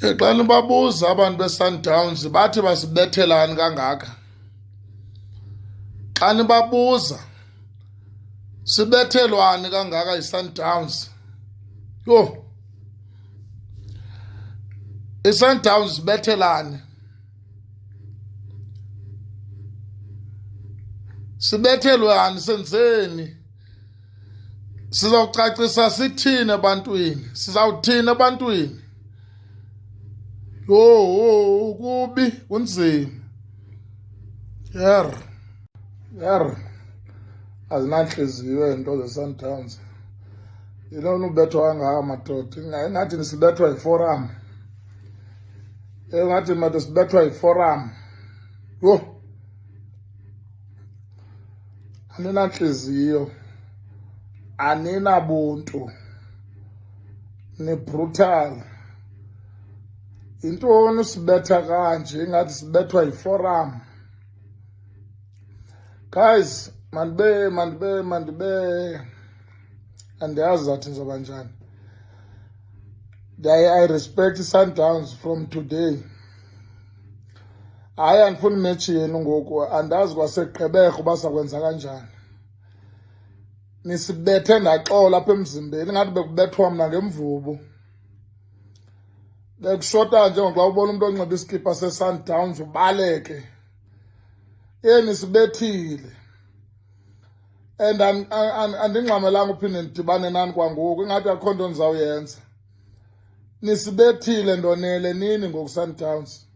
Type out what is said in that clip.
Xa nibabuza abantu be-Sundowns bathi basibethelani kangaka. Xa nibabuza sibethelwani kangaka yi-Sundowns. Yho, i-Sundowns sibethelani. Sibethelwani, senzeni? Sizawucacisa sithini ebantwini? Sizawuthini ebantwini? Yho, kubi, kunzima. Azinantliziyo izinto ze-Sundowns. Yilona ubethwa kangaka madoda. Ingathi nisibethwa yiforam. Ingathi made sibethwa yiforam. Yho, aninantliziyo, aninabuntu, ni-brutal. Yintoni usibetha kanje ingathi sibethwa yiforam? Guys, mandibe andiyazi zathi ndizoba njani. I respect Sundowns from today. Hayi, andifuni imetshi yenu ngoku, andazi kwaseGqeberha uba sakwenza kanjani. Nisibethe ndaxola apha emzimbeni ingathi bekubethwa mna ngemvubu. Bekushota njengoxa ubona umuntu onxiba iskipa se-Sundowns ubaleke. Nisibethile. And andingxamelanga uphinde ndidibane nani kwangoku, ingathi akho nto ndizawuyenza. Nisibethile ndonele nini ngoku Sundowns.